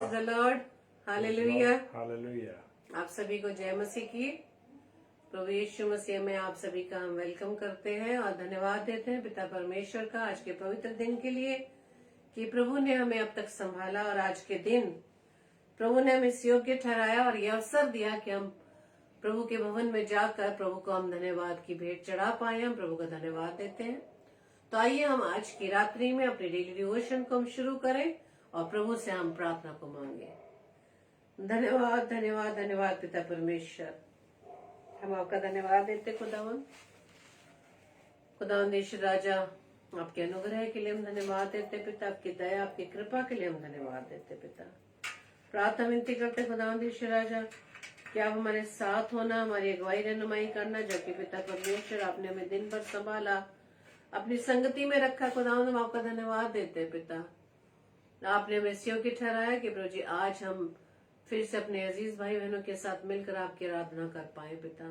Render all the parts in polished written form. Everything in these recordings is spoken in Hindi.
The Lord, hallelujah. हालेलुया। आप सभी को जय मसीह की। प्रभु यीशु मसीह में आप सभी का हम वेलकम करते हैं और धन्यवाद देते हैं पिता परमेश्वर का आज के पवित्र दिन के लिए कि प्रभु ने हमें अब तक संभाला और आज के दिन प्रभु ने हमें इस योग्य ठहराया और ये अवसर दिया कि हम प्रभु के भवन में जाकर प्रभु को हम धन्यवाद की भेंट चढ़ा पाए। हम प्रभु का धन्यवाद देते हैं। तो आइए हम आज की रात्रि में अपने डेली डिवोशन को हम शुरू करें और प्रभु से हम प्रार्थना को मांगे। धन्यवाद धन्यवाद धन्यवाद पिता परमेश्वर, हम आपका धन्यवाद देते खुदावंद ईश्वर राजा, आपके अनुग्रह के लिए हम धन्यवाद देते पिता, आपकी दया आपकी कृपा के लिए हम धन्यवाद देते पिता। प्रार्थना विनती करते खुदावंद ईश्वर राजा कि आप हमारे साथ होना, हमारी अगुवाई रहनुमाई करना, जबकि पिता परमेश्वर आपने हमें दिन भर संभाला, अपनी संगति में रखा। खुदावंद हम आपका धन्यवाद देते पिता, आपने हमें इस योग्य ठहराया कि प्रभु जी आज हम फिर से अपने अजीज भाई बहनों के साथ मिलकर आपकी आराधना कर पाए पिता।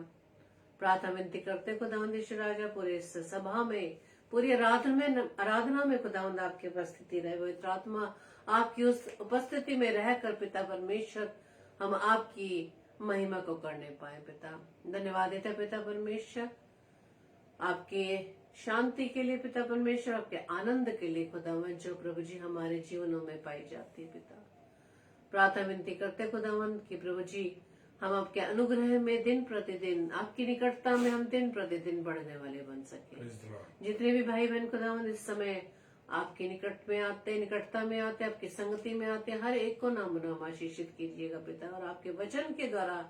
प्रार्थना विनती करते खुदावंद ईश्वर राजा पूरे इस सभा में, पूरी आराधना में खुदावंद आपकी उपस्थिति रहे। पवित्र आत्मा आपकी उस उपस्थिति में रहकर पिता परमेश्वर हम आपकी महिमा को करने पाए पिता। धन्यवाद देते पिता परमेश्वर आपके शांति के लिए पिता परमेश्वर, आपके आनंद के लिए खुदावंद जो प्रभु जी हमारे जीवनों में पाई जाती है पिता। प्रार्थना विनती करते खुदावंद कि प्रभु जी हम आपके अनुग्रह में दिन प्रतिदिन, आपकी निकटता में हम दिन प्रतिदिन बढ़ने वाले बन सके। जितने भी भाई बहन खुदावंद इस समय आपके निकटता में आते, आपकी संगति में आते, हर एक को नाम नाम आशीषित कीजिएगा पिता। और आपके वचन के द्वारा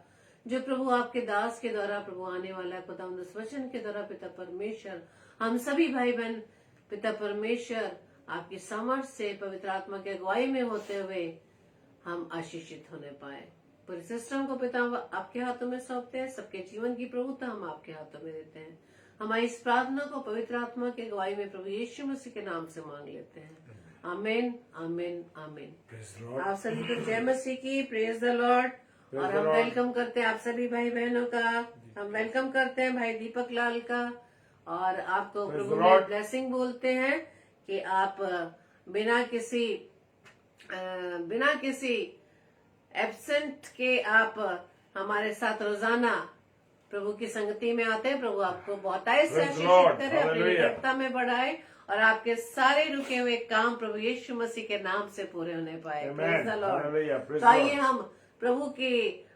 जो प्रभु आपके दास के द्वारा प्रभु आने वाला है खुदावंद, उस वचन के द्वारा पिता परमेश्वर हम सभी भाई बहन पिता परमेश्वर आपकी सामर्थ्य से पवित्र आत्मा की अगुवाई में होते हुए हम आशीषित होने पाए। पूरे सिस्टम को पिता आपके हाथों में सौंपते हैं, सबके जीवन की प्रभुता हम आपके हाथों में देते हैं। हमारी इस प्रार्थना को पवित्र आत्मा की अगुवाई में प्रभु यीशु मसीह के नाम से मांग लेते हैं। आमीन आमीन आमीन। आप सभी को जय मसीह की, प्रेज द लॉर्ड। और हम वेलकम करते हैं आप सभी भाई बहनों का, हम वेलकम करते हैं भाई दीपक लाल का, और आपको प्रभु में ब्लेसिंग बोलते हैं कि आप बिना किसी एब्सेंट के आप हमारे साथ रोजाना प्रभु की संगति में आते हैं। प्रभु आपको बहुतायत से आशीषित करे, अपनी निकटता में बढ़ाए और आपके सारे रुके हुए काम प्रभु यीशु मसीह के नाम से पूरे होने पाए। Praise the Lord. तो आइए हम प्रभु की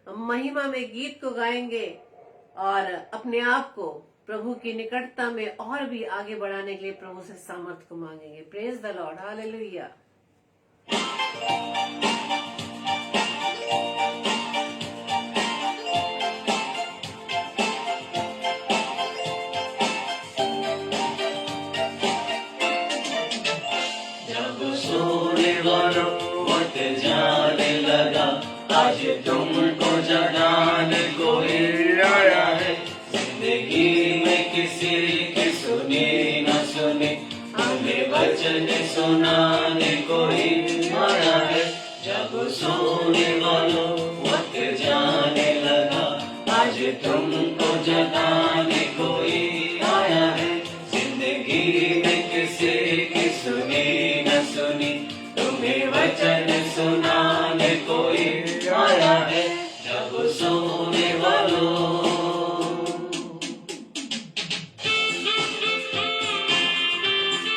महिमा में गीत को गाएंगे और अपने आप को प्रभु की निकटता में और भी आगे बढ़ाने के लिए प्रभु से सामर्थ को मांगेंगे। Praise the Lord, hallelujah. जाने लगा आज तुमको जगाने कोई आया है। जिंदगी में किसी की सुनी न सुनी, हमें वचन सुनाने कोई आया है। जब सोने वालों वक्त जाने लगा आज तुमको जगाने कोई आया है। जिंदगी में किसी की सुनी न सुनी, तुम्हें वचन सुनाने कोई आया है। जब सोने वालों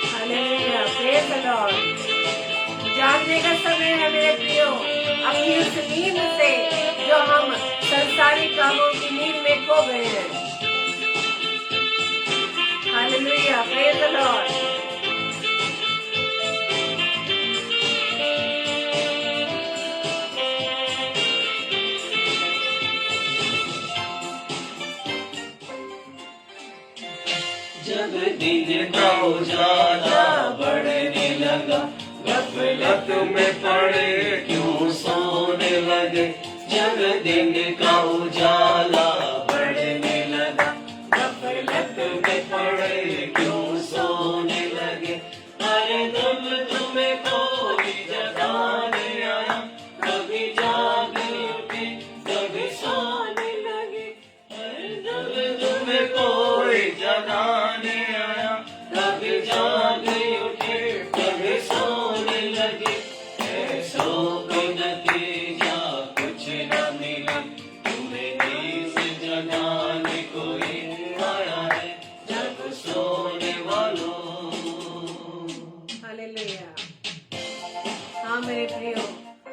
हालेलुया, प्रेज द लॉर्ड। जागने का समय है मेरे प्रियो, अपनी उस नींद से जो हम संसारिक कामों की नींद में खो गए हैं। Hallelujah, praise the Lord. जब दिन का उजाला बढ़ने लगा, गफलत में पड़े क्यों सोने लगे। जब दिन का उजाला बढ़ने लगा, गफलत में पड़े क्यों सोने लगे। अरे जब तुम्हें कोई जगाने आया, कभी जाग उठे कभी सोने लगे। अरे जब तुम्हें कोई जगाने आया, कभी जाग उठे कभी सोने लगे। ऐसो कोई न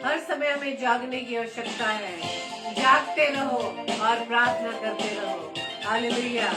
हर समय हमें जागने की आवश्यकता है। जागते रहो और प्रार्थना करते रहो। हालेलुया।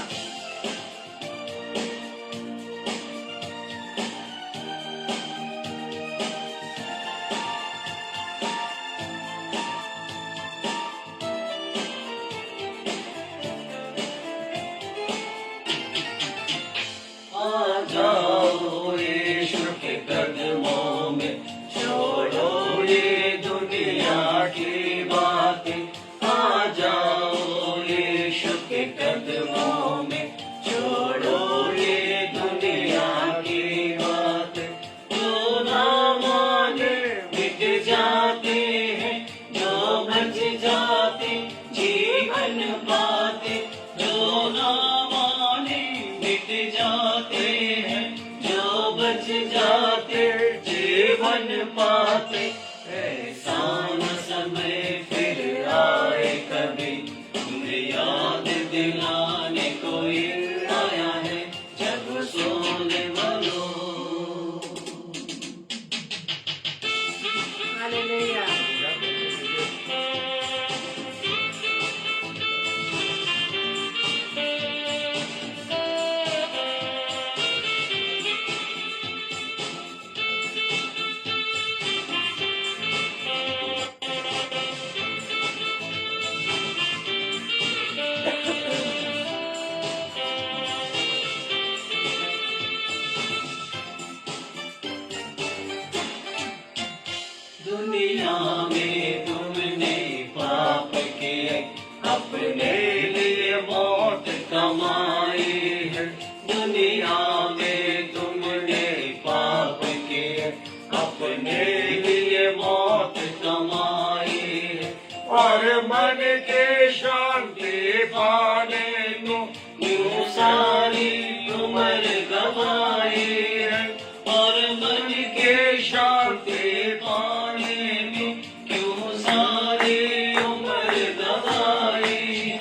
आ जाओ यीशु के कदमों में, छोड़ो ये दुनिया की बातें। आ जाओ यीशु के कदमों में, छोड़ो ये दुनिया की बातें। जो ना माने मिट जाते हैं, जो बच जाते जीवन पाते। जो ना माने मिट जाते हैं, जो बच जाते जीवन पाते। ऐसा न समय फिर आए कभी, तुम्हें याद दिलाने कोई आया है जब सोने वालों। हालेलुया। दुनिया में तुमने पाप किए, अपने लिए मौत कमाई है। दुनिया में तुमने पाप किए, अपने लिए मौत कमाई है। और मन के शांति पाने को क्यों सारी उम्र गवाई है। और मन के शांति पाने में क्यों सारी उम्र गवाई।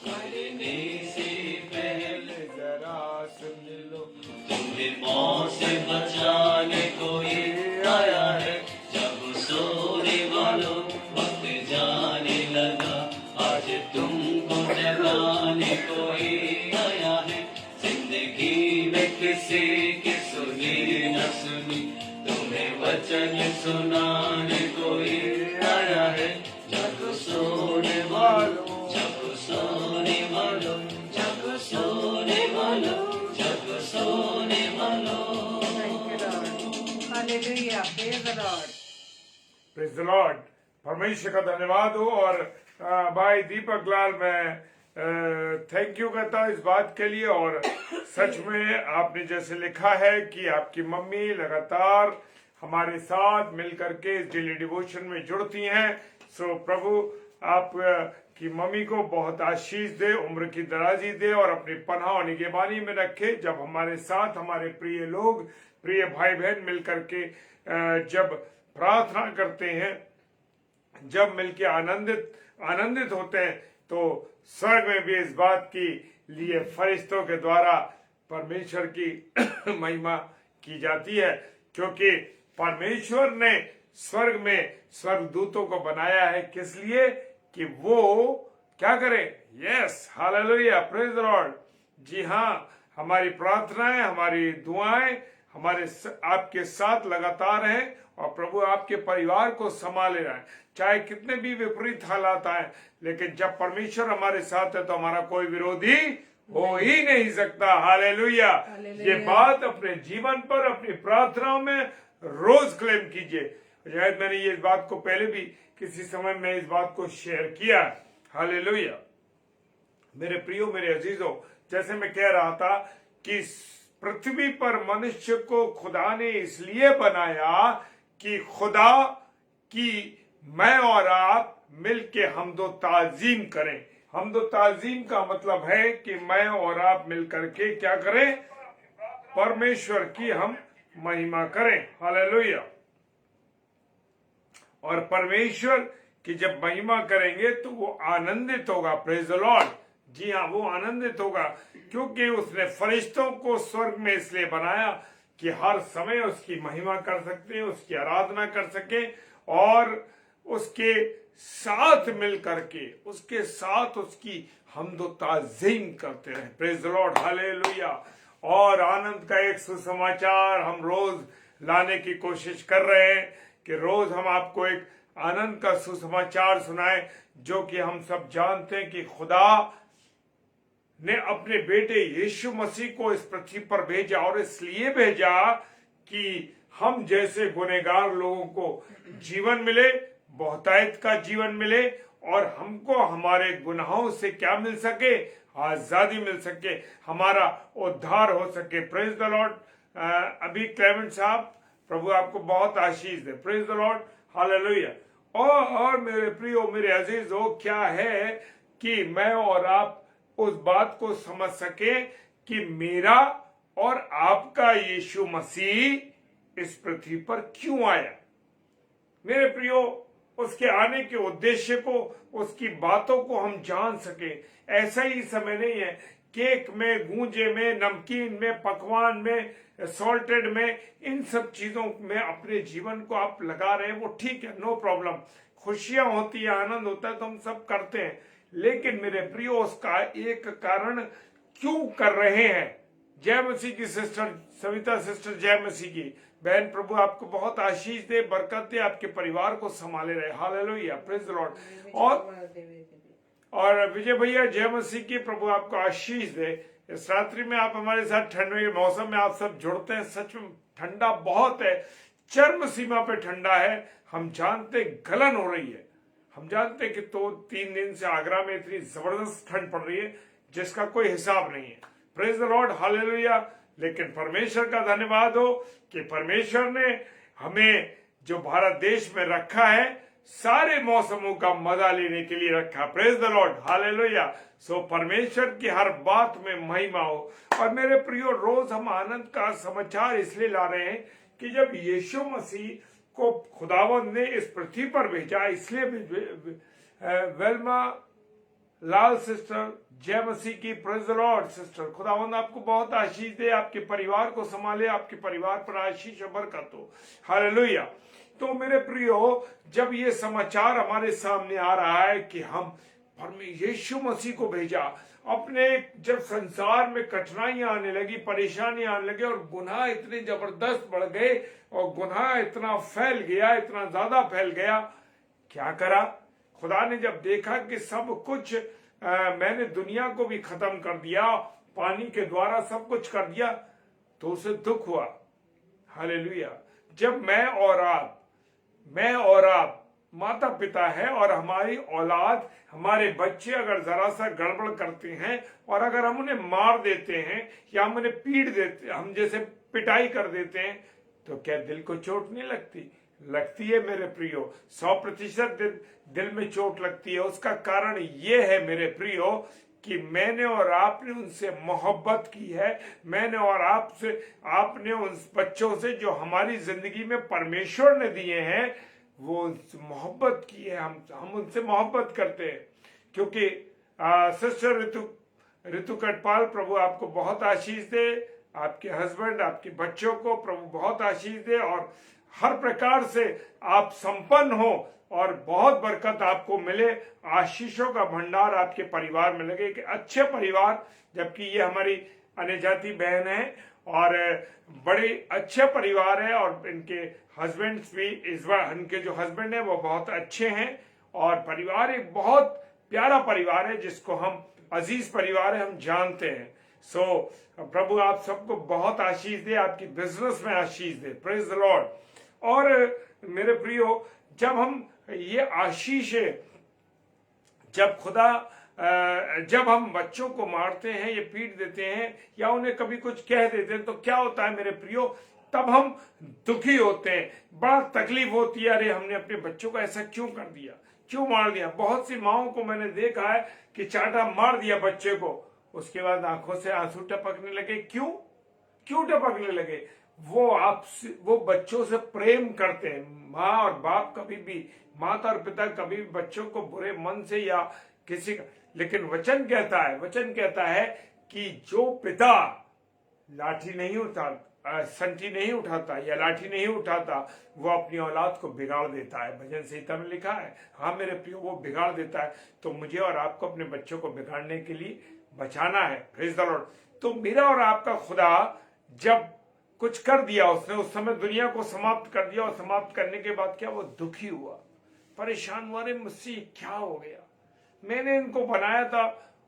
मरने से पहले जरा सुन लो, तुम्हें मौत से बचाने कोई आया है जब सोने वालों वक्त जाने लगा। आज तुमको जगाने कोई आया है। जिंदगी में किसी की सुनी न सुनी, तुम्हें वचन सुनाने कोई आया है जग सोने वालों। जग सोने वालों, जग सोने वालों, जग सोने वालों। Hallelujah. Praise the lord. Praise the Lord. परमेश्वर का धन्यवाद हो। और भाई दीपक लाल, मैं थैंक यू कहता हूँ इस बात के लिए। और सच में आपने जैसे लिखा है कि आपकी मम्मी लगातार हमारे साथ मिलकर के इस डेली डिवोशन में जुड़ती हैं। सो प्रभु आप की मम्मी को बहुत आशीष दे, उम्र की दराजी दे और अपनी पनाह और निगहबानी में रखे। जब हमारे साथ हमारे प्रिय लोग, प्रिय भाई बहन मिलकर के जब प्रार्थना करते हैं, जब मिलके आनंदित होते हैं, तो स्वर्ग में भी इस बात की लिए फरिश्तों के द्वारा परमेश्वर की महिमा की जाती है। क्योंकि परमेश्वर ने स्वर्ग में स्वर्गदूतों को बनाया है किस लिए? कि वो क्या करें? Yes, hallelujah, praise the Lord. जी हाँ, हमारी प्रार्थनाएं, हमारी दुआएं हमारे आपके साथ लगातार हैं और प्रभु आपके परिवार को संभाले रहे हैं। चाहे कितने भी विपरीत हालात आए, लेकिन जब परमेश्वर हमारे साथ है तो हमारा कोई विरोधी हो ही नहीं सकता। हालेलुया। ये बात अपने जीवन पर, अपनी प्रार्थनाओं में रोज क्लेम कीजिए। शायद मैंने ये बात को पहले भी किसी समय में इस बात को शेयर किया। हालेलुया। मेरे प्रियो, मेरे अजीजों, जैसे मैं कह रहा था कि पृथ्वी पर मनुष्य को खुदा ने इसलिए बनाया कि खुदा की मैं और आप मिलके हमदो ताजीम करें। हमदो ताजीम का मतलब है कि मैं और आप मिलकर के क्या करें? परमेश्वर की हम महिमा करें। हालेलुया। और परमेश्वर की जब महिमा करेंगे तो वो आनंदित होगा। Praise the Lord. जी हाँ, वो आनंदित होगा क्योंकि उसने फरिश्तों को स्वर्ग में इसलिए बनाया कि हर समय उसकी महिमा कर सकते हैं, उसकी आराधना कर सके और उसके साथ मिल करके उसके साथ उसकी हमदो ताज़ीम करते रहे। Praise the Lord, hallelujah. और आनंद का एक सुसमाचार हम रोज लाने की कोशिश कर रहे हैं कि रोज हम आपको एक आनंद का सुसमाचार सुनाएं, जो कि हम सब जानते हैं कि खुदा ने अपने बेटे यीशु मसीह को इस पृथ्वी पर भेजा, और इसलिए भेजा कि हम जैसे गुनहगार लोगों को जीवन मिले, बहुतायत का जीवन मिले, और हमको हमारे गुनाहों से क्या मिल सके, आजादी मिल सके, हमारा उद्धार हो सके। Praise the Lord. अभी क्लेमेंट साहब, प्रभु आपको बहुत आशीष दे। Praise the Lord, hallelujah. और मेरे प्रियो, मेरे अजीजों, क्या है कि मैं और आप उस बात को समझ सके कि मेरा और आपका यीशु मसीह इस पृथ्वी पर क्यों आया। मेरे प्रियो, उसके आने के उद्देश्य को, उसकी बातों को हम जान सके। ऐसा ही समय नहीं है केक में, गूंजे में, नमकीन में, पकवान में, सॉल्टेड में, इन सब चीजों में अपने जीवन को आप लगा रहे हैं, वो ठीक है, नो प्रॉब्लम। खुशियां होती है, आनंद होता है, तो हम सब करते हैं। लेकिन मेरे प्रियो, उसका एक कारण क्यों कर रहे हैं। जय मसीह की सिस्टर सविता सिस्टर, जय मसीह की बहन, प्रभु आपको बहुत आशीष दे, बरकत दे, आपके परिवार को संभाले रहे। Hallelujah, praise the Lord. और विजय भैया, जय मसीह की, प्रभु आपको आशीष दे। इस रात्रि में आप हमारे साथ ठंड के मौसम में आप सब जुड़ते हैं। सच में ठंडा बहुत है, चरम सीमा पे ठंडा है। हम जानते गलन हो रही है, हम जानते कि 2-3 दिन से आगरा में इतनी जबरदस्त ठंड पड़ रही है जिसका कोई हिसाब नहीं है। Praise the Lord, hallelujah. लेकिन परमेश्वर का धन्यवाद हो कि परमेश्वर ने हमें जो भारत देश में रखा है, सारे मौसमों का मजा लेने के लिए रखा। Praise the Lord, hallelujah. So परमेश्वर की हर बात में महिमा हो। और मेरे प्रियो, रोज हम आनंद का समाचार इसलिए ला रहे हैं कि जब यीशु मसीह को खुदावंद ने इस पृथ्वी पर भेजा, इसलिए वेल्मा लाल सिस्टर, जय मसीह की, प्रेज द लॉर्ड सिस्टर। खुदावंद आपको बहुत आशीष दे, आपके परिवार को संभाले, आपके परिवार पर आशीष और बरकत हो। हालेलुया। तो मेरे प्रियो, जब ये समाचार हमारे सामने आ रहा है कि हम यीशु मसीह को भेजा, अपने जब संसार में कठिनाइयां आने लगी, परेशानियां आने लगी, और गुनाह इतने जबरदस्त बढ़ गए, और गुनाह इतना फैल गया, इतना ज्यादा फैल गया, क्या करा खुदा ने। जब देखा कि सब कुछ मैंने दुनिया को भी खत्म कर दिया, पानी के द्वारा सब कुछ कर दिया, तो उसे दुख हुआ। हालेलुया। जब मैं और आप माता पिता है, और हमारी औलाद, हमारे बच्चे अगर जरा सा गड़बड़ करते हैं, और अगर हम उन्हें मार देते हैं या हम उन्हें पीट देते, हम जैसे पिटाई कर देते हैं, तो क्या दिल को चोट नहीं लगती? लगती है मेरे प्रियो, 100% दिल में चोट लगती है। उसका कारण ये है मेरे प्रियो कि मैंने और आपने उनसे मोहब्बत की है। मैंने और आपने उन बच्चों से जो हमारी जिंदगी में परमेश्वर ने दिए हैं, वो उनसे मोहब्बत की है। हम उनसे मोहब्बत करते हैं। क्योंकि सिस्टर ऋतु कटपाल, प्रभु आपको बहुत आशीष दे, आपके हस्बैंड, आपके बच्चों को प्रभु बहुत आशीष दे, और हर प्रकार से आप संपन्न हो, और बहुत बरकत आपको मिले, आशीषों का भंडार आपके परिवार में लगे। कि अच्छे परिवार, जबकि ये हमारी अन्य जाति बहन है, और बड़े अच्छे परिवार है, और इनके हस्बैंड्स भी, इस बार इनके जो हस्बैंड है वो बहुत अच्छे हैं, और परिवार एक बहुत प्यारा परिवार है, जिसको हम अजीज परिवार है, हम जानते हैं। सो प्रभु आप सबको बहुत आशीष दे, आपकी बिजनेस में आशीष दे। Praise the Lord. और मेरे प्रियो, जब हम ये आशीष है, जब हम बच्चों को मारते हैं, ये पीट देते हैं, या उन्हें कभी कुछ कह देते हैं, तो क्या होता है मेरे प्रियो? तब हम दुखी होते हैं, बड़ा तकलीफ होती है। अरे हमने अपने बच्चों को ऐसा क्यों कर दिया, क्यों मार दिया। बहुत सी माओं को मैंने देखा है कि चाटा मार दिया बच्चे को, उसके बाद आंखों से आंसू टपकने लगे। क्यों टपकने लगे? वो बच्चों से प्रेम करते हैं। माँ और बाप कभी भी, माता और पिता कभी भी बच्चों को बुरे मन से या किसी का, लेकिन वचन कहता है कि जो पिता लाठी नहीं संटी नहीं उठाता या लाठी नहीं उठाता, वो अपनी औलाद को बिगाड़ देता है। भजन संहिता में लिखा है, हाँ मेरे प्रियो, वो बिगाड़ देता है। तो मुझे और आपको अपने बच्चों को बिगाड़ने के लिए बचाना है। Praise the Lord. तो मेरा और आपका खुदा जब कुछ कर दिया, उसने उस समय दुनिया को समाप्त कर दिया, और समाप्त करने के बाद क्या, वो दुखी हुआ, परेशान हुआ, अरे मुझसे क्या हो गया, मैंने इनको बनाया था।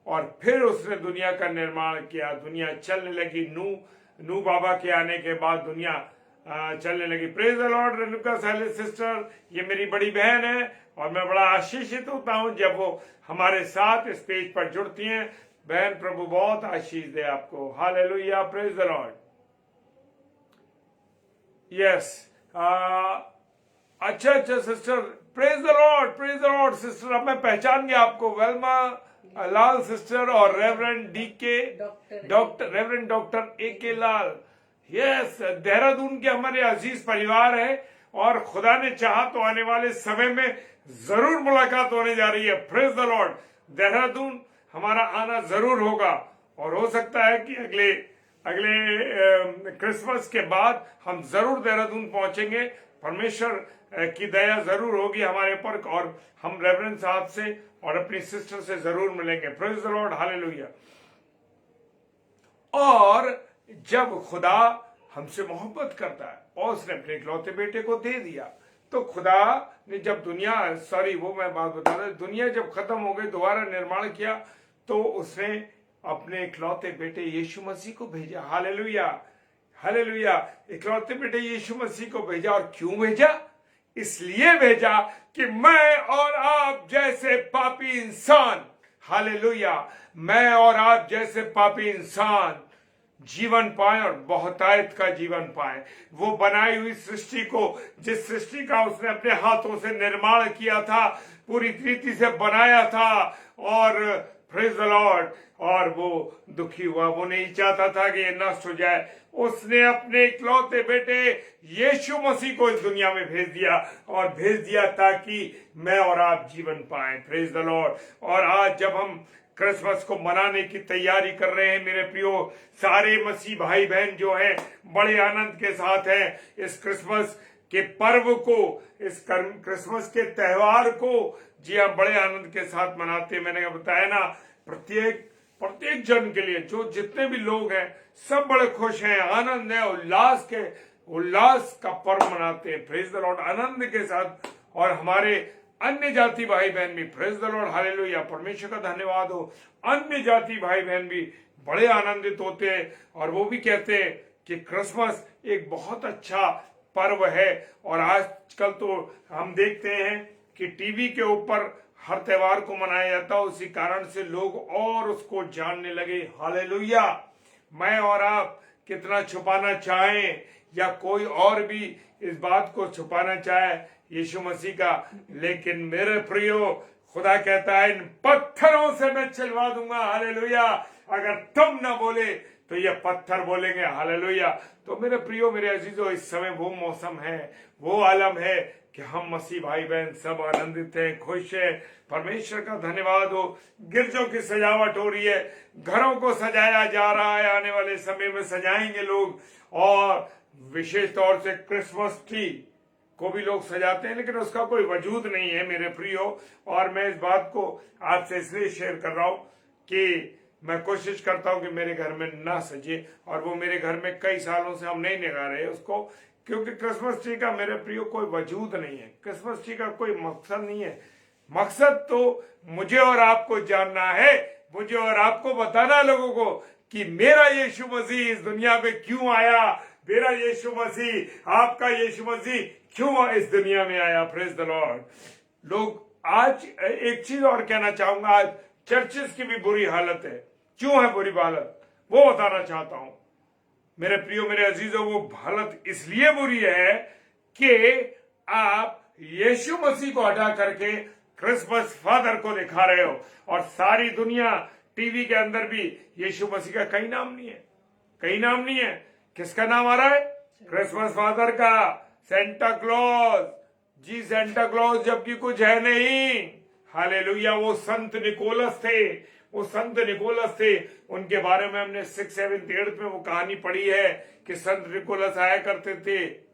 और फिर उसने दुनिया का निर्माण किया, दुनिया चलने लगी। नू बाबा के आने के बाद दुनिया चलने लगी। Praise the Lord. Renuka Saile sister, ये मेरी बड़ी बहन है, और मैं बड़ा आशीषित होता हूं जब वो हमारे साथ इस पेज पर जुड़ती हैं। बहन, प्रभु बहुत आशीष दे आपको। Hallelujah. Praise the Lord. Yes, अच्छा sister, praise the lord, praise the lord sister. अब मैं पहचान गया आपको, वेल्मा लाल सिस्टर और reverend DK doctor, reverend doctor AK. Lal. Yes, Dehradun के हमारे अजीज परिवार है, और खुदा ने चाहा तो आने वाले समय में जरूर मुलाकात होने जा रही है। Praise the Lord. देहरादून हमारा आना जरूर होगा, और हो सकता है कि अगले क्रिसमस के बाद हम जरूर देहरादून पहुंचेंगे। परमेश्वर की दया जरूर होगी हमारे पर, और हम रेवरेंड साहब से और अपनी सिस्टर से जरूर मिलेंगे। Praise the Lord. हालेलुया। और जब खुदा हमसे मोहब्बत करता है और उसने अपने इकलौते बेटे को दे दिया, तो खुदा ने जब मैं बात बता रहा, दुनिया जब खत्म हो गई, दोबारा निर्माण किया, तो उसने अपने इकलौते बेटे यीशु मसीह को भेजा। Hallelujah, hallelujah. इकलौते बेटे यीशु मसीह को भेजा। और क्यों भेजा? इसलिए भेजा कि मैं और आप जैसे पापी इंसान, हालेलुया, मैं और आप जैसे पापी इंसान जीवन पाए, और बहुतायत का जीवन पाए। वो बनाई हुई सृष्टि को, जिस सृष्टि का उसने अपने हाथों से निर्माण किया था, पूरी रीति से बनाया था, और प्रेज द लॉर्ड, और वो दुखी हुआ, वो नहीं चाहता था कि ये नष्ट हो जाए। उसने अपने इकलौते बेटे यीशु मसीह को इस दुनिया में भेज दिया, और भेज दिया ताकि मैं और आप जीवन पाएं। Praise the Lord. और आज जब हम क्रिसमस को मनाने की तैयारी कर रहे हैं, मेरे प्रियो, सारे मसीह भाई बहन जो हैं बड़े आनंद के साथ हैं इस क्रिसमस के पर्व को, इस क्रिसमस के त्योहार को, जी हाँ, बड़े आनंद के साथ मनाते हैं। मैंने बताया ना, प्रत्येक जन के लिए, जो जितने भी लोग हैं, सब बड़े खुश हैं, आनंद है, उल्लास का पर्व मनाते हैं। Praise the Lord. आनंद के साथ। और हमारे अन्य जाति भाई बहन भी, प्रेज द लॉर्ड, हालेलुया, परमेश्वर का धन्यवाद हो, अन्य जाति भाई बहन भी बड़े आनंदित होते हैं, और वो भी कहते हैं कि क्रिसमस एक बहुत अच्छा पर्व है। और आजकल तो हम देखते हैं कि टीवी के ऊपर हर त्योहार को मनाया जाता है, उसी कारण से लोग और उसको जानने लगे। हालेलुया। मैं और आप कितना छुपाना चाहें, या कोई और भी इस बात को छुपाना चाहे यीशु मसीह का, लेकिन मेरे प्रियो, खुदा कहता है इन पत्थरों से मैं चलवा दूंगा। हालेलुया। अगर तुम ना बोले तो ये पत्थर बोलेंगे। हालेलुया। तो मेरे प्रियो, मेरे अजीजों, इस समय वो मौसम है, वो आलम है कि हम मसीह भाई बहन सब आनंदित हैं, खुश हैं। परमेश्वर का धन्यवाद हो। गिरजों की सजावट हो रही है, घरों को सजाया जा रहा है, आने वाले समय में सजाएंगे लोग। और विशेष तौर से क्रिसमस ट्री को भी लोग सजाते हैं, लेकिन उसका कोई वजूद नहीं है मेरे प्रियो। और मैं इस बात को आपसे इसलिए शेयर कर रहा हूं कि मैं कोशिश करता हूं कि मेरे घर में ना सजे, और वो मेरे घर में कई सालों से हम नहीं निकाल रहे उसको, क्योंकि क्रिसमस ट्री का मेरे प्रियो कोई वजूद नहीं है, क्रिसमस ट्री का कोई मकसद नहीं है। मकसद तो मुझे और आपको जानना है, मुझे और आपको बताना लोगों को कि मेरा यीशु मसीह इस दुनिया में क्यों आया, मेरा यीशु मसीह, आपका यीशु मसीह क्यों इस दुनिया में आया। Praise the Lord. लोग, आज एक चीज और कहना चाहूंगा, आज चर्चेस की भी बुरी हालत है। क्यों है बुरी हालत, वो बताना चाहता हूं मेरे प्रियो, मेरे अजीजों। वो हालत इसलिए बुरी है कि आप यीशु मसीह को हटा करके क्रिसमस फादर को दिखा रहे हो, और सारी दुनिया टीवी के अंदर भी यीशु मसीह का कहीं नाम नहीं है, कहीं नाम नहीं है। किसका नाम आ रहा है? क्रिसमस फादर का, सेंटा क्लॉज। जी, सेंटा क्लॉज जबकि कुछ है नहीं। हालेलुया। वो संत निकोलस थे, वो संत निकोलस थे, उनके बारे में हमने 6, 7, 8 में वो कहानी पढ़ी है कि संत निकोलस आया करते थे।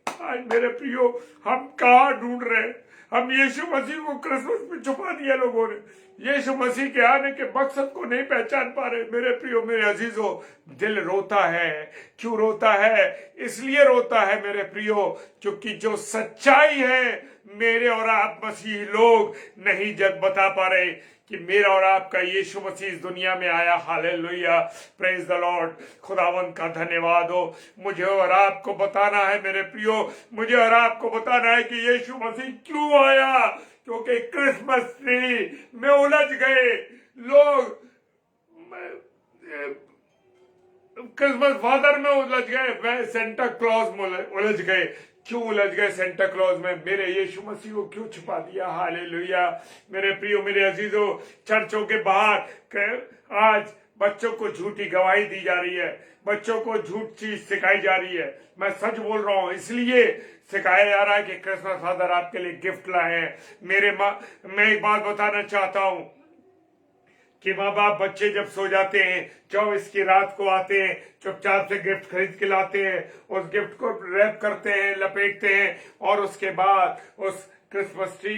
आज मेरे प्रियो, हम कहाँ ढूंढ रहे हैं? हम यीशु मसीह को क्रिसमस में छुपा दिया लोगों ने, यीशु मसीह के आने के मकसद को नहीं पहचान पा रहे। मेरे प्रियो, मेरे अजीजों, दिल रोता है। क्यों रोता है? इसलिए रोता है मेरे प्रियो, क्योंकि जो सच्चाई है मेरे और आप मसीही लोग नहीं जब बता पा रहे कि मेरा और आपका यीशु मसीह इस दुनिया में आया। Hallelujah, praise the Lord. खुदावंत का धन्यवाद हो। मुझे और आपको बताना है मेरे प्रियो, मुझे और आपको बताना है कि यीशु मसीह क्यों आया, क्योंकि क्रिसमस ट्री में उलझ गए लोग, क्रिसमस फादर में उलझ गए, वह सेंटा क्लॉज में उलझ गए। क्यों उलझ गए सेंटा क्लॉज में? मेरे यीशु मसीह को क्यों छुपा दिया? हालेलुया, मेरे प्रियो, मेरे अजीजों, चर्चों के बाहर आज बच्चों को झूठी गवाही दी जा रही है, बच्चों को झूठ चीज सिखाई जा रही है। मैं सच बोल रहा हूं, इसलिए सिखाया जा रहा है कि क्रिसमस फादर आपके लिए गिफ्ट लाए हैं। मैं एक बात बताना चाहता हूं कि माँ बाप बच्चे जब सो जाते हैं, 24 की रात को आते हैं, चुपचाप से गिफ्ट खरीद के लाते हैं, उस गिफ्ट को रैप करते हैं, लपेटते हैं, और उसके बाद उस क्रिसमस ट्री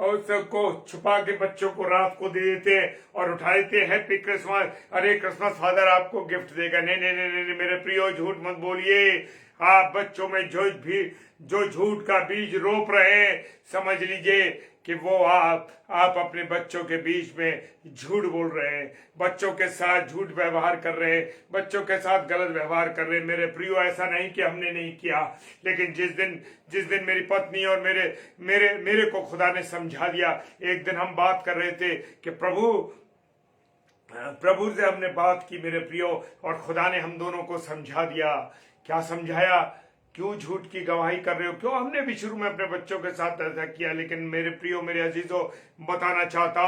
उसको छुपा के बच्चों को रात को दे देते हैं और उठा देते हैं, हैप्पी क्रिसमस, अरे क्रिसमस फादर आपको गिफ्ट देगा। नहीं नहीं नहीं नहीं, मेरे प्रियो, झूठ मत बोलिए। आप बच्चों में जो झूठ का बीज रोप रहे हैं, समझ लीजिए कि वो आप अपने बच्चों के बीच में झूठ बोल रहे हैं, बच्चों के साथ झूठ व्यवहार कर रहे हैं, बच्चों के साथ गलत व्यवहार कर रहे हैं। मेरे प्रियो, ऐसा नहीं कि हमने नहीं किया, लेकिन जिस दिन मेरी पत्नी और मेरे को खुदा ने समझा दिया। एक दिन हम बात कर रहे थे कि प्रभु से हमने बात की मेरे प्रियो, और खुदा ने हम दोनों को समझा दिया। क्या समझाया? क्यों झूठ की गवाही कर रहे हो? क्यों? हमने भी शुरू में अपने बच्चों के साथ ऐसा किया, लेकिन मेरे प्रियो, मेरे अजीजों, बताना चाहता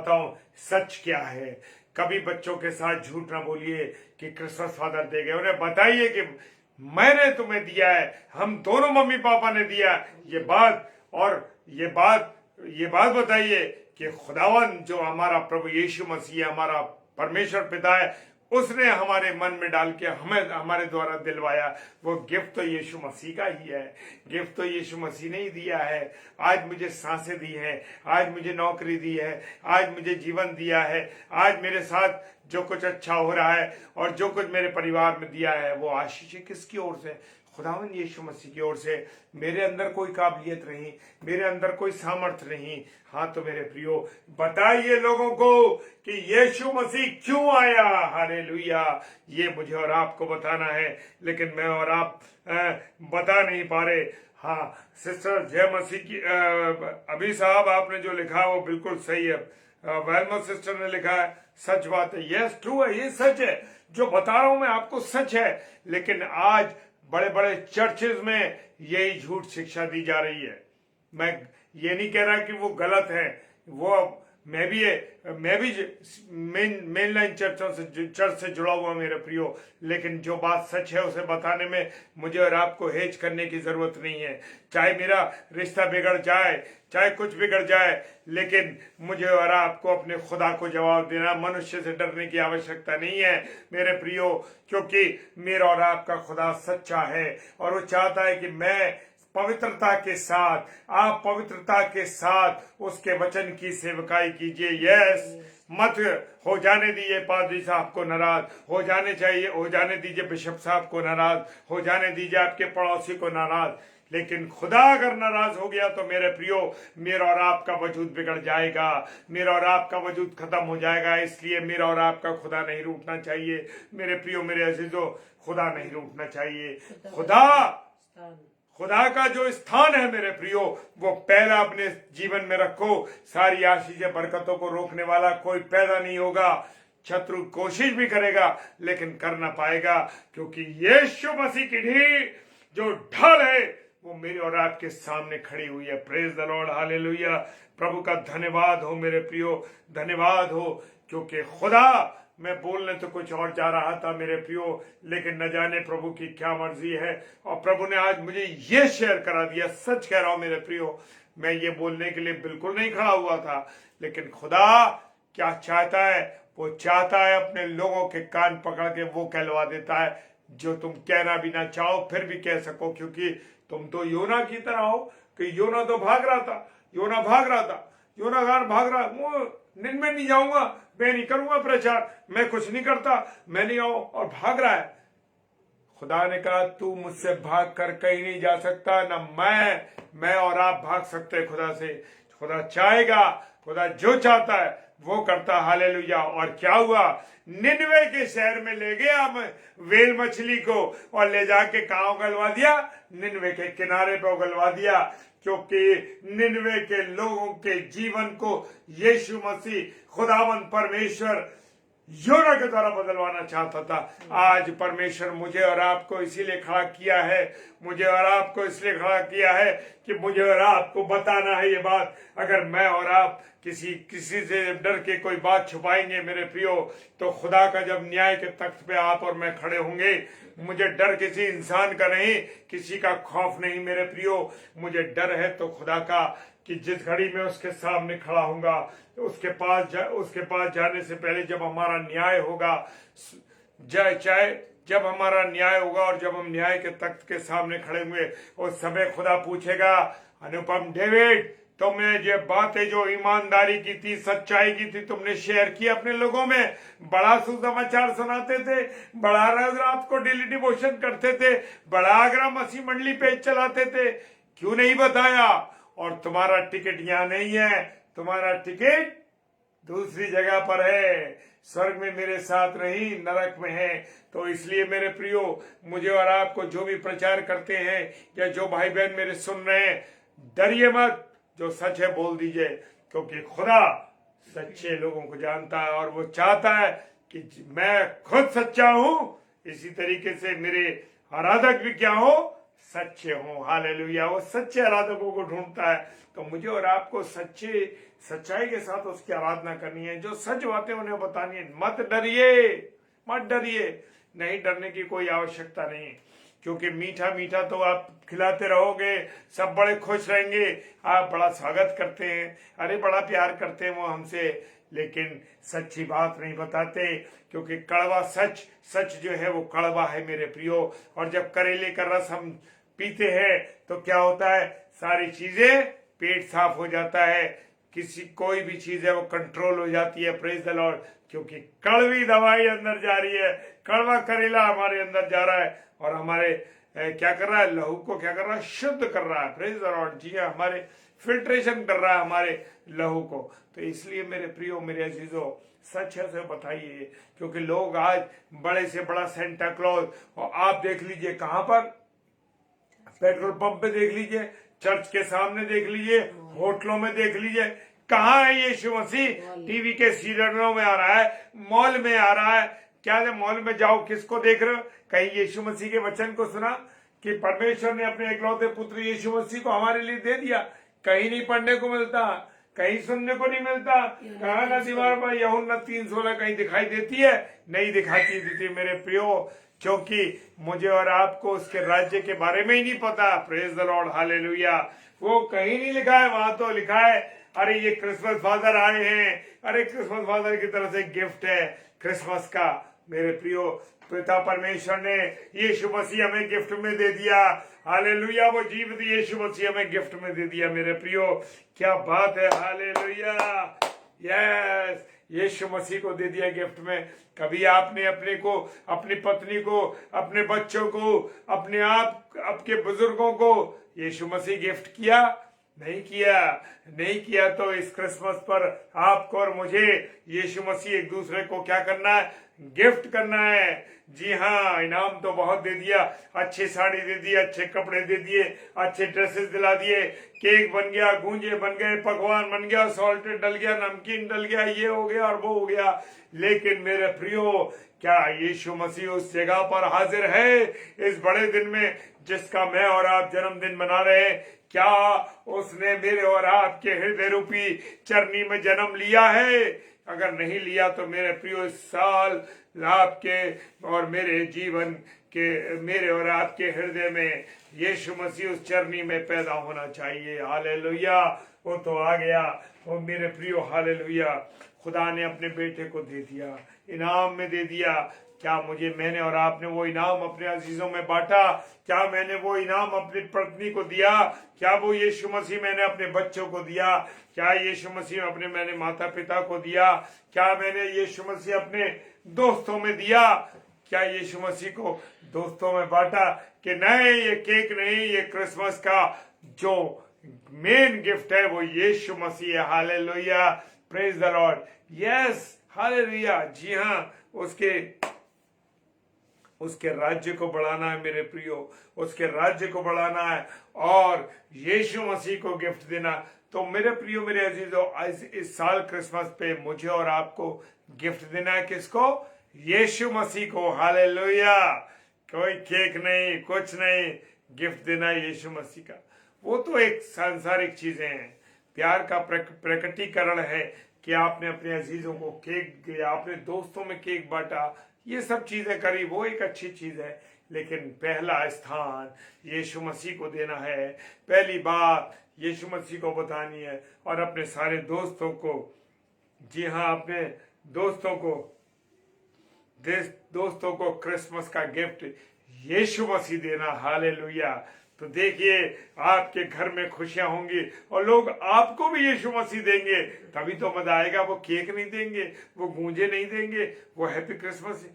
हूं सच क्या है। कभी बच्चों के साथ झूठ ना बोलिए कि क्रिसमस फादर दे गए। उन्हें बताइए कि मैंने तुम्हें दिया है, हम दोनों मम्मी पापा ने दिया। ये बात बताइए कि खुदावन जो हमारा प्रभु यीशु मसीह, हमारा परमेश्वर पिता है, उसने हमारे मन में डाल के हमें हमारे द्वारा दिलवाया। वो गिफ्ट तो यीशु मसीह का ही है, गिफ्ट तो यीशु मसीह ने ही दिया है। आज मुझे सांसें दी है, आज मुझे नौकरी दी है, आज मुझे जीवन दिया है, आज मेरे साथ जो कुछ अच्छा हो रहा है और जो कुछ मेरे परिवार में दिया है, वो आशीष किसकी ओर से? खुदावन यीशु मसीह की ओर से। मेरे अंदर कोई काबिलियत नहीं, मेरे अंदर कोई सामर्थ्य नहीं। हाँ, तो मेरे प्रियो, बताइए लोगों को कि यीशु मसीह क्यों आया। हालेलुया, ये मुझे और आपको बताना है, लेकिन मैं और आप बता नहीं पा रहे। हाँ, सिस्टर जय मसीह की अभी साहब, आपने जो लिखा है वो बिल्कुल सही है। वेलमा सिस्टर ने लिखा है, सच बात है, यस ट्रू है, ये सच है। जो बता रहा हूं मैं आपको सच है, लेकिन आज बड़े बड़े चर्चेज में यही झूठ शिक्षा दी जा रही है। मैं ये नहीं कह रहा कि वो गलत है, वो मैं भी मेन लाइन चर्च से जुड़ा हुआ मेरे प्रियो, लेकिन जो बात सच है उसे बताने में मुझे और आपको हेज करने की जरूरत नहीं है। चाहे मेरा रिश्ता बिगड़ जाए, चाहे कुछ बिगड़ जाए, लेकिन मुझे और आपको अपने खुदा को जवाब देना, मनुष्य से डरने की आवश्यकता नहीं है मेरे प्रियो, क्योंकि मेरा और आपका खुदा सच्चा है और वो चाहता है कि मैं पवित्रता के साथ, आप पवित्रता के साथ उसके वचन की सेवकाई कीजिए। यस, मत हो जाने दीजिए पादरी साहब को नाराज, हो जाने दीजिए बिशप साहब को नाराज, हो जाने दीजिए आपके पड़ोसी को नाराज, लेकिन खुदा अगर नाराज हो गया तो मेरे प्रियो, मेरा और आपका वजूद बिगड़ जाएगा, मेरा और आपका वजूद खत्म हो जाएगा। इसलिए मेरा और आपका खुदा नहीं रूठना चाहिए मेरे प्रियो, मेरे अजीजों, खुदा नहीं रूठना चाहिए। खुदा का जो स्थान है मेरे प्रियो, वो पहला अपने जीवन में रखो। सारी आशीषें बरकतों को रोकने वाला कोई पैदा नहीं होगा। शत्रु कोशिश भी करेगा लेकिन कर ना पाएगा, क्योंकि यीशु मसीह की जो ढाल है वो मेरे और आपके सामने खड़ी हुई है। Praise the Lord, hallelujah. प्रभु का धन्यवाद हो मेरे प्रियो, धन्यवाद हो, क्योंकि खुदा मैं बोलने तो कुछ और जा रहा था मेरे प्रियो, लेकिन न जाने प्रभु की क्या मर्जी है, और प्रभु ने आज मुझे ये शेयर करा दिया। सच कह रहा हूं मेरे प्रियो, मैं ये बोलने के लिए बिल्कुल नहीं खड़ा हुआ था, लेकिन खुदा क्या चाहता है, वो चाहता है अपने लोगों के कान पकड़ के वो कहलवा देता है जो तुम कहना भी ना चाहो फिर भी कह सको, क्योंकि तुम तो योना की तरह हो कि योना तो भाग रहा था, योना भाग रहा, दिन में नहीं जाऊंगा, मैं नहीं करूंगा प्रचार, मैं कुछ नहीं करता, मैं नहीं आऊं, और भाग रहा है। खुदा ने कहा तू मुझसे भाग कर कहीं नहीं जा सकता, ना मैं और आप भाग सकते हैं खुदा से। खुदा चाहेगा, खुदा जो चाहता है वो करता। हालेलुया। और क्या हुआ, निनवे के शहर में ले गया हम वेल मछली को, और ले जाके कहाँ उगलवा दिया, निनवे के किनारे पे उगलवा दिया, क्योंकि निनवे के लोगों के जीवन को यीशु मसीह खुदावन परमेश्वर योना के द्वारा बदलवाना चाहता था। आज परमेश्वर मुझे और आपको इसीलिए खड़ा किया है, मुझे और आपको इसलिए खड़ा किया है कि मुझे और आपको बताना है ये बात। अगर मैं और आप किसी से डर के कोई बात छुपाएंगे मेरे प्रियो, तो खुदा का जब न्याय के तख्त पे आप और मैं खड़े होंगे, मुझे डर किसी इंसान का नहीं, किसी का खौफ नहीं मेरे प्रियो, मुझे डर है तो खुदा का, कि जिस घड़ी में उसके सामने खड़ा होऊंगा, उसके पास जाने से पहले जब हमारा न्याय होगा, चाहे जब हमारा न्याय होगा और जब हम न्याय के तख्त के सामने खड़े हुए, उस समय खुदा पूछेगा, अनुपम डेविड, तुमने ये बातें जो ईमानदारी की थी, सच्चाई की थी, तुमने शेयर की अपने लोगों में, बड़ा सुसमाचार सुनाते थे, बड़ा रात को डेली डिवोशन करते थे, बड़ा आगरा मसीह मंडली पेज चलाते थे, क्यों नहीं बताया? और तुम्हारा टिकट यहाँ नहीं है, तुम्हारा टिकट दूसरी जगह पर है, स्वर्ग में मेरे साथ नहीं, नरक में है। तो इसलिए मेरे प्रियो, मुझे और आपको जो भी प्रचार करते हैं, या जो भाई बहन मेरे सुन रहे हैं, डरिए मत, जो सच है बोल दीजिए, क्योंकि खुदा सच्चे लोगों को जानता है, और वो चाहता है कि मैं खुद सच्चा हूं, इसी तरीके से मेरे आराधक भी क्या हो, सच्चे हों। हालेलुया। वो सच्चे आराधकों को ढूंढता है, तो मुझे और आपको सच्चाई के साथ उसकी आराधना करनी है, जो सच बातें उन्हें बतानी है। मत डरिए, नहीं डरने की कोई आवश्यकता नहीं, क्योंकि मीठा मीठा तो आप खिलाते रहोगे, सब बड़े खुश रहेंगे, आप बड़ा स्वागत करते हैं, अरे बड़ा प्यार करते हैं वो हमसे, लेकिन सच्ची बात नहीं बताते, क्योंकि कड़वा सच जो है वो कड़वा है मेरे प्रियो। और जब करेले का रस हम पीते हैं तो क्या होता है, सारी चीजें, पेट साफ हो जाता है, कोई भी चीज है वो कंट्रोल हो जाती है। Praise the Lord. क्योंकि कड़वी दवाई अंदर जा रही है, कड़वा करेला हमारे अंदर जा रहा है, और हमारे क्या कर रहा है, लहू को क्या कर रहा है, शुद्ध कर रहा है। Praise the Lord. जी हाँ, हमारे फिल्ट्रेशन कर रहा है हमारे लहू को। तो इसलिए मेरे प्रियो, मेरे अजीजों, सच है तो बताइए, क्योंकि लोग आज बड़े से बड़ा सेंटा क्लॉज, और आप देख लीजिए कहां पर, पेट्रोल पंप पे देख लीजिए, चर्च के सामने देख लीजिए, होटलों में देख लीजिए, कहाँ है यीशु मसीह? टीवी के सीरियलों में आ रहा है, मॉल में आ रहा है। क्या है, मॉल में जाओ, किसको देख रहे हो? कहीं यीशु मसीह के वचन को सुना कि परमेश्वर ने अपने इकलौते पुत्र यीशु मसीह को हमारे लिए दे दिया? कहीं नहीं पढ़ने को मिलता, कहीं सुनने को नहीं मिलता। कहा ना दीवार पर यूहन्ना 3:16 कहीं दिखाई देती है? नहीं दिखाती देती मेरे प्रियो, क्योंकि मुझे और आपको उसके राज्य के बारे में ही नहीं पता। Praise the Lord. हालेलुया। वो कहीं नहीं लिखा है, वहां तो लिखा है अरे ये क्रिसमस फादर आए हैं, अरे क्रिसमस फादर की तरफ से गिफ्ट है क्रिसमस का। मेरे प्रियो, पिता परमेश्वर ने यीशु मसीह हमें गिफ्ट में दे दिया। हालेलुया। वो जीवित यीशु मसीह हमें गिफ्ट में दे दिया मेरे प्रियो, क्या बात है। हालेलुया। यस, यीशु मसीह को दे दिया गिफ्ट में। कभी आपने अपने को, अपनी पत्नी को, अपने बच्चों को, अपने आपके बुजुर्गों को यीशु मसीह गिफ्ट किया? नहीं किया। तो इस क्रिसमस पर आपको और मुझे यीशु मसीह एक दूसरे को क्या करना है? गिफ्ट करना है। जी हाँ, इनाम तो बहुत दे दिया, अच्छी साड़ी दे दी, अच्छे कपड़े दे दिए, अच्छे ड्रेसेस दिला दिए, केक बन गया, गूंजे बन गए, पकवान बन गया, सॉल्टेड डल गया, नमकीन डल गया, ये हो गया और वो हो गया। लेकिन मेरे प्रियो, क्या यीशु मसीह उस जगह पर हाजिर है इस बड़े दिन में जिसका मैं और आप जन्मदिन मना रहे हैं? क्या उसने मेरे और आपके हृदय रूपी चरनी में जन्म लिया है? अगर नहीं लिया तो मेरे प्रियो, इस साल आपके और मेरे जीवन के, मेरे और आपके हृदय में यीशु मसीह उस चरनी में पैदा होना चाहिए। हालेलुया। वो तो आ गया, वो मेरे प्रियो। हालेलुया। खुदा ने अपने बेटे को दे दिया, इनाम में दे दिया। क्या मैंने और आपने वो इनाम अपने अजीजों में बांटा? क्या मैंने वो इनाम अपनी पत्नी को दिया? क्या वो यीशु मसीह मैंने अपने बच्चों को दिया? क्या यीशु मसीह मैंने माता पिता को दिया? क्या मैंने यीशु मसीह अपने दोस्तों में दिया? क्या यीशु मसीह को दोस्तों में बांटा कि नहीं, ये केक नहीं, ये क्रिसमस का जो मेन गिफ्ट है वो यीशु मसीह है। Hallelujah. Praise the Lord. Yes, hallelujah. जी हाँ, उसके राज्य को बढ़ाना है मेरे प्रियो, उसके राज्य को बढ़ाना है और यीशु मसीह को गिफ्ट देना। तो मेरे प्रियो, मेरे अजीजों, इस साल क्रिसमस पे मुझे और आपको गिफ्ट देना है। किसको? यीशु मसीह को। हालेलुया। कोई केक नहीं, कुछ नहीं, गिफ्ट देना है यीशु मसीह का। वो तो एक सांसारिक चीजें हैं, प्यार का प्रकटीकरण है कि आपने अपने अजीजों को केक दिया, आपने दोस्तों में केक बांटा, ये सब चीजें करी, वो एक अच्छी चीज है। लेकिन पहला स्थान यीशु मसीह को देना है। पहली बात यीशु मसीह को बतानी है और अपने सारे दोस्तों को, जी हाँ, अपने दोस्तों को क्रिसमस का गिफ्ट यीशु मसीह देना। हालेलुया। तो देखिए, आपके घर में खुशियां होंगी और लोग आपको भी यीशु मसीह देंगे, तभी तो मजा आएगा। वो केक नहीं देंगे, वो गूंजे नहीं देंगे, वो हैप्पी क्रिसमस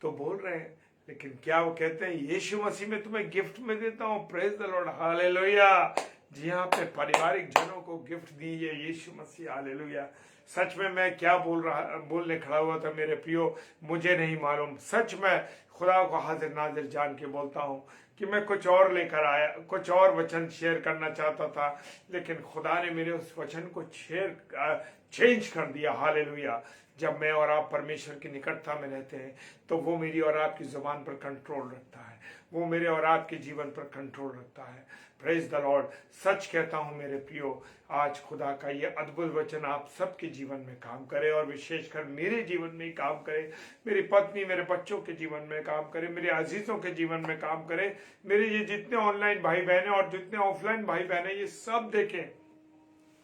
तो बोल रहे हैं, लेकिन क्या वो कहते हैं यीशु मसीह में तुम्हें गिफ्ट में देता हूँ। Praise the Lord. हालेलुया। जी हाँ, अपने पारिवारिक जनों को गिफ्ट दीजिए यीशु मसीह। हालेलुया। सच में मैं क्या बोलने खड़ा हुआ था मेरे प्रियो, मुझे नहीं मालूम। सच में खुदा को हाजिर नाजिर जान के बोलता हूँ कि मैं कुछ और लेकर आया, कुछ और वचन शेयर करना चाहता था, लेकिन खुदा ने मेरे उस वचन को चेंज कर दिया। हालेलुया। जब मैं और आप परमेश्वर की निकटता में रहते हैं तो वो मेरी और आपकी जुबान पर कंट्रोल रखता है, वो मेरे और आपके जीवन पर कंट्रोल रखता है। Praise the Lord. सच कहता हूं मेरे प्रियो, आज खुदा का ये अद्भुत वचन आप सबके जीवन में काम करे और विशेषकर मेरे जीवन में ही काम करे, मेरी पत्नी, मेरे बच्चों के जीवन में काम करे, मेरे अजीजों के जीवन में काम करे, मेरे ये जितने ऑनलाइन भाई बहन और जितने ऑफलाइन भाई बहन ये सब देखें।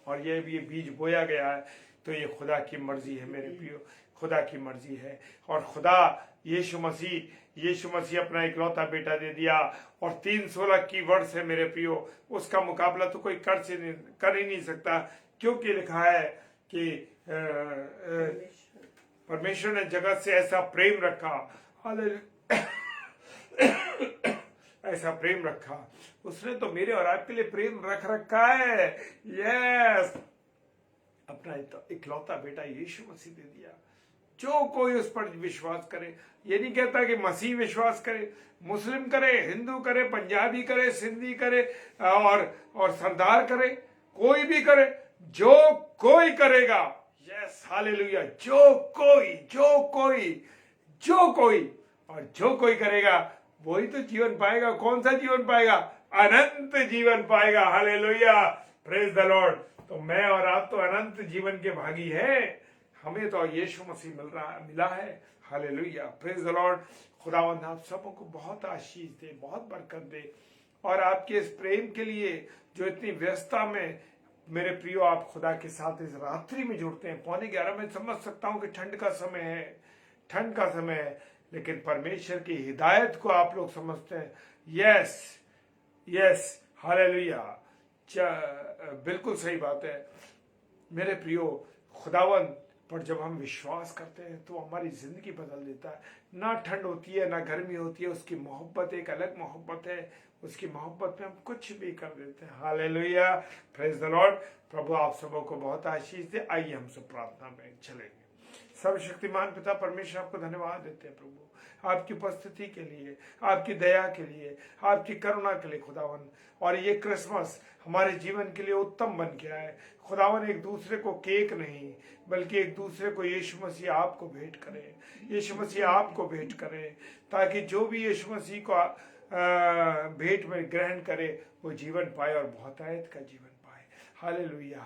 और ये बीज बोया गया है तो ये खुदा की मर्जी है मेरे प्रियो, खुदा की मर्जी है। और खुदा यीशु मसीह अपना इकलौता बेटा दे दिया और 316 की वर्ड से मेरे प्रियो, उसका मुकाबला तो कोई कर ही नहीं सकता, क्योंकि लिखा है कि परमेश्वर ने जगत से ऐसा प्रेम रखा, ऐसा प्रेम रखा, उसने तो मेरे और आपके लिए प्रेम रख रखा है। यस, अपना इकलौता बेटा यीशु मसीह दे दिया। जो कोई उस पर विश्वास करे, ये नहीं कहता कि मसीह विश्वास करे, मुस्लिम करे, हिंदू करे, पंजाबी करे, सिंधी करे और सरदार करे, कोई भी करे, जो कोई करेगा। Yes, hallelujah. जो कोई करेगा वही तो जीवन पाएगा। कौन सा जीवन पाएगा? अनंत जीवन पाएगा। हालेलुया। Praise the Lord. तो मैं और आप तो अनंत जीवन के भागी हैं, हमें तो यीशु मसीह मिला है। हालेलुया। Praise the Lord. खुदावंद आप सबों को बहुत आशीष दे, बहुत बरकत दे, और आपके इस प्रेम के लिए जो इतनी व्यस्तता में मेरे प्रियो आप खुदा के साथ इस रात्रि में जुड़ते हैं। 11:15 में समझ सकता हूं कि ठंड का समय है, लेकिन परमेश्वर की हिदायत को आप लोग समझते हैं। Yes, hallelujah. बिल्कुल सही बात है मेरे प्रियो। खुदावंद पर जब हम विश्वास करते हैं तो हमारी जिंदगी बदल देता है। ना ठंड होती है, ना गर्मी होती है, उसकी मोहब्बत एक अलग मोहब्बत है। उसकी मोहब्बत में हम कुछ भी कर देते हैं। हालेलुया। Praise the Lord. प्रभु आप सबों को बहुत आशीष दे। आइए हम सब प्रार्थना में चलेंगे। सर्वशक्तिमान पिता परमेश्वर, आपको धन्यवाद देते हैं प्रभु, आपकी उपस्थिति के लिए, आपकी दया के लिए, आपकी करुणा के लिए खुदावन। और ये क्रिसमस हमारे जीवन के लिए उत्तम बन गया है खुदावन। एक दूसरे को केक नहीं, बल्कि एक दूसरे को यीशु मसीह आपको भेंट करें, यीशु मसीह आपको भेंट करें, ताकि जो भी यीशु मसीह को भेंट में ग्रहण करे वो जीवन पाए और बहुतायत का जीवन पाए। Hallelujah,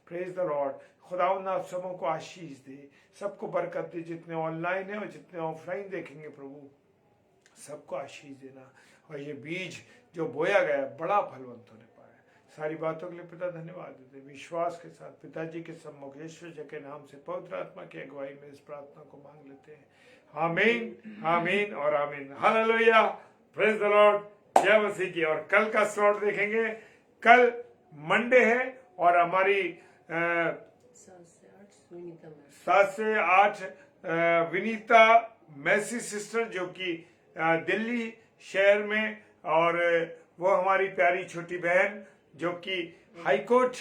praise the Lord. खुदावंद आप सबों को आशीष दे, सबको बरकत दे, जितने ऑनलाइन है और जितने ऑफलाइन देखेंगे प्रभु सबको आशीष देना, और ये बीज जो बोया गया बड़ा फलवंत होने पाए। सारी बातों के लिए पिता धन्यवाद देते, विश्वास के साथ पिताजी के सम्मुख यीशु जी के नाम से पवित्र आत्मा की अगुवाई में इस प्रार्थना को मांग लेते हैं। आमीन, आमीन और आमीन। हालेलुया, प्रेज द लॉर्ड, जय मसीह की। और कल का स्लॉट देखेंगे, कल मंडे है और हमारी 7 से 8 विनीता मैसी सिस्टर जो कि दिल्ली शहर में, और वो हमारी प्यारी छोटी बहन जो कि हाईकोर्ट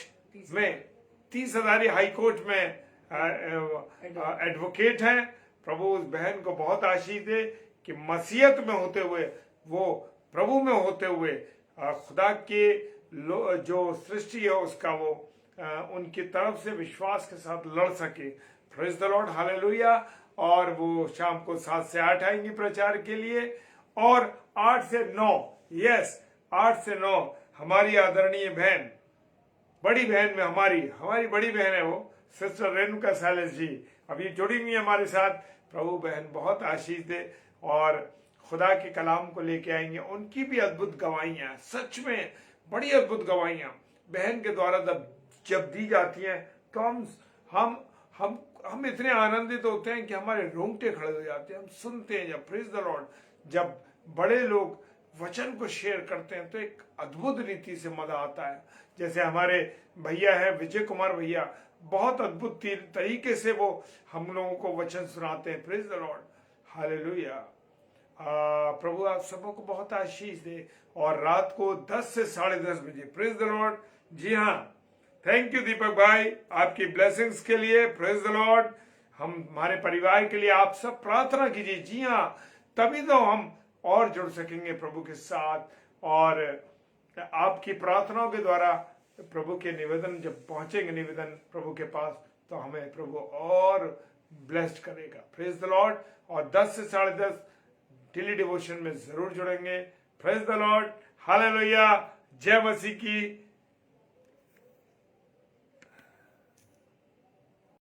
में 30,000 हाईकोर्ट में एडवोकेट हैं। प्रभु उस बहन को बहुत आशीष दे कि मसीहत में होते हुए, वो प्रभु में होते हुए खुदा के जो सृष्टि है उसका वो उनकी तरफ से विश्वास के साथ लड़ सके। Praise the Lord, hallelujah. और वो शाम को 7 से 8 आएंगी प्रचार के लिए, और 8 से 9, यस 8 से 9 हमारी आदरणीय बहन, बड़ी बहन में हमारी बड़ी बहन है वो सिस्टर रेणुका सैलेस जी, अभी जुड़ी हुई है हमारे साथ। प्रभु बहन बहुत आशीष दे और खुदा के कलाम को लेके आएंगे। उनकी भी अद्भुत गवाहियां, सच में बड़ी अद्भुत गवाहियां बहन के द्वारा जब दी जाती हैं तो हम इतने आनंदित होते हैं कि हमारे रोंगटे खड़े हो जाते हैं। हम सुनते हैं जब, प्रेज द लॉर्ड, जब बड़े लोग वचन को शेयर करते हैं तो एक अद्भुत रीति से मजा आता है। जैसे हमारे भैया हैं विजय कुमार भैया, बहुत अद्भुत तरीके से वो हम लोगों को वचन सुनाते हैं। Praise the Lord, hallelujah. प्रभु आप सबों को बहुत आशीष दे। और रात को 10 से 10:30 बजे, प्रेज द लॉर्ड। जी हाँ, थैंक यू दीपक भाई आपकी ब्लेसिंग्स के लिए। Praise the Lord. हमारे परिवार के लिए आप सब प्रार्थना कीजिए। जी हाँ, तभी तो हम और जुड़ सकेंगे प्रभु के साथ, और आपकी प्रार्थनाओं के द्वारा प्रभु के निवेदन जब पहुंचेंगे निवेदन प्रभु के पास, तो हमें प्रभु और ब्लेस्ड करेगा। Praise the Lord. और 10 से 10:30 डेली डिवोशन में जरूर जुड़ेंगे। प्रेज द लॉर्ड, हालेलुया, जय मसीह की।